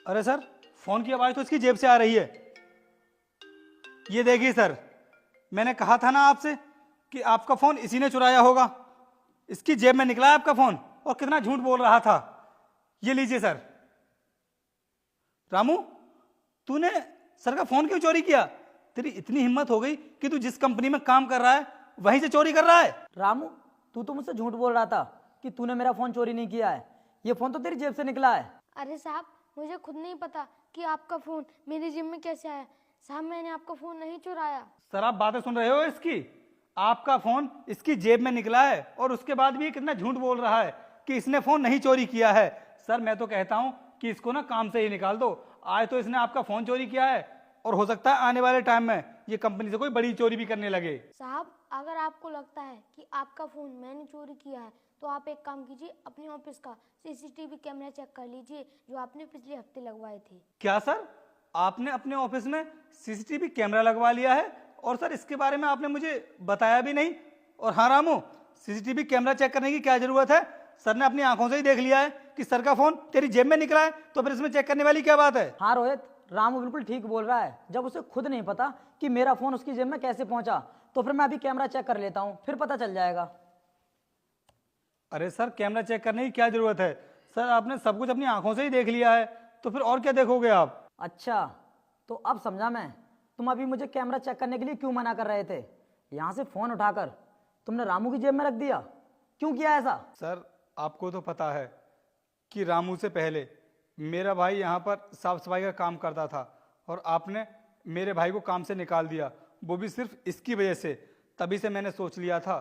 अरे sir, phone की आवाज तो इसकी जेब से आ रही है। ये देखिए सर, मैंने कहा था ना आपसे कि आपका फोन इसी ने चुराया होगा। इसकी जेब में निकला है आपका फोन, और कितना झूठ बोल रहा था। ये लीजिए सर। रामू, तूने सर का फोन क्यों चोरी किया? तेरी इतनी हिम्मत हो गई कि तू जिस कंपनी में काम कर रहा है वहीं से चोरी कर रहा है। रामू, तू तो मुझसे झूठ बोल रहा था कि तूने मेरा फोन चोरी नहीं किया है। ये फोन तो तेरी जेब से निकला है। अरे साहब, मुझे खुद नहीं पता कि आपका फ़ोन मेरी जेब में कैसे आया। साहब, मैंने आपका फ़ोन नहीं चुराया। सर, आप बातें सुन रहे हो इसकी? आपका फोन इसकी जेब में निकला है, और उसके बाद भी ये कितना झूठ बोल रहा है कि इसने फोन नहीं चोरी किया है। सर, मैं तो कहता हूं कि इसको ना काम से ही निकाल दो। आज तो इसने आपका फोन चोरी किया है, और हो सकता है आने वाले टाइम में ये कंपनी से कोई बड़ी चोरी भी करने लगे। साहब, अगर आपको लगता है कि आपका फ़ोन मैंने चोरी किया है तो आप एक काम कीजिए, अपने ऑफिस का सीसीटीवी कैमरा चेक कर लीजिए जो आपने पिछले हफ्ते लगवाए थे। क्या सर, आपने अपने ऑफिस में सीसीटीवी कैमरा लगवा लिया है? और सर, इसके बारे में आपने मुझे बताया भी नहीं। और हाँ रामू, सीसीटीवी कैमरा चेक करने की क्या जरूरत है? सर ने अपनी आंखों से ही देख लिया है कि सर का फोन तेरी जेब में निकला है, तो फिर इसमें चेक करने वाली क्या बात है? हाँ रोहित, रामू बिल्कुल ठीक बोल रहा है। जब उसे खुद नहीं पता कि मेरा फोन उसकी जेब में कैसे पहुंचा, तो फिर मैं अभी कैमरा चेक कर लेता हूँ, फिर पता चल जाएगा। अरे सर, कैमरा चेक करने की क्या जरूरत है? सर, आपने सब कुछ अपनी आंखों से ही देख लिया है, तो फिर और क्या देखोगे आप? अच्छा, तो अब समझा मैं। तुम अभी मुझे कैमरा चेक करने के लिए क्यों मना कर रहे थे? यहाँ से फोन उठाकर तुमने रामू की जेब में रख दिया। क्यों किया ऐसा? सर, आपको तो पता है कि रामू से पहले मेरा भाई यहाँ पर साफ सफाई का काम करता था, और आपने मेरे भाई को काम से निकाल दिया, वो भी सिर्फ इसकी वजह से। तभी से मैंने सोच लिया था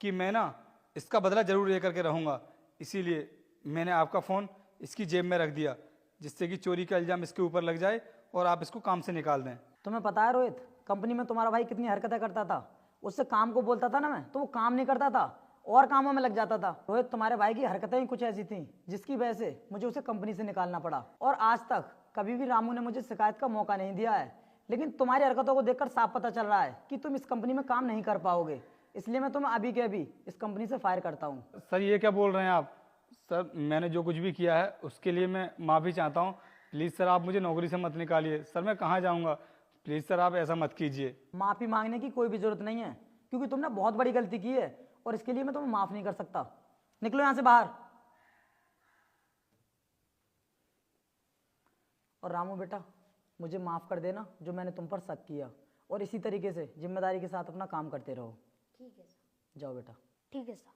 कि मैं ना इसका बदला जरूर ले करके रहूँगा। इसीलिए मैंने आपका फ़ोन इसकी जेब में रख दिया, जिससे कि चोरी का इल्ज़ाम इसके ऊपर लग जाए और आप इसको काम से निकाल दें। तुम्हें पता है रोहित, कंपनी में तुम्हारा भाई कितनी हरकतें करता था। उससे काम को बोलता था ना मैं, तो वो काम नहीं करता था और कामों में लग जाता था। रोहित, तुम्हारे भाई की हरकतें ही कुछ ऐसी थी जिसकी वजह से मुझे उसे कंपनी से निकालना पड़ा। और आज तक कभी भी रामू ने मुझे शिकायत का मौका नहीं दिया है। लेकिन तुम्हारी हरकतों को देखकर साफ पता चल रहा है कि तुम इस कंपनी में काम नहीं कर पाओगे। इसलिए मैं तुम्हें अभी के अभी इस कंपनी से फायर करता हूँ। सर, ये क्या बोल रहे हैं आप? सर, मैंने जो कुछ भी किया है उसके लिए मैं माफ़ी चाहता हूँ। प्लीज़ सर, आप मुझे नौकरी से मत निकालिए। सर, मैं कहाँ जाऊँगा? प्लीज़ सर, आप ऐसा मत कीजिए। माफ़ी मांगने की कोई भी जरूरत नहीं है, क्योंकि तुमने बहुत बड़ी गलती की है और इसके लिए मैं तुम्हें माफ़ नहीं कर सकता। निकलो यहाँ से बाहर। और रामू बेटा, मुझे माफ़ कर देना जो मैंने तुम पर शक किया, और इसी तरीके से जिम्मेदारी के साथ अपना काम करते रहो। ठीक है सर। जाओ बेटा। ठीक है सर।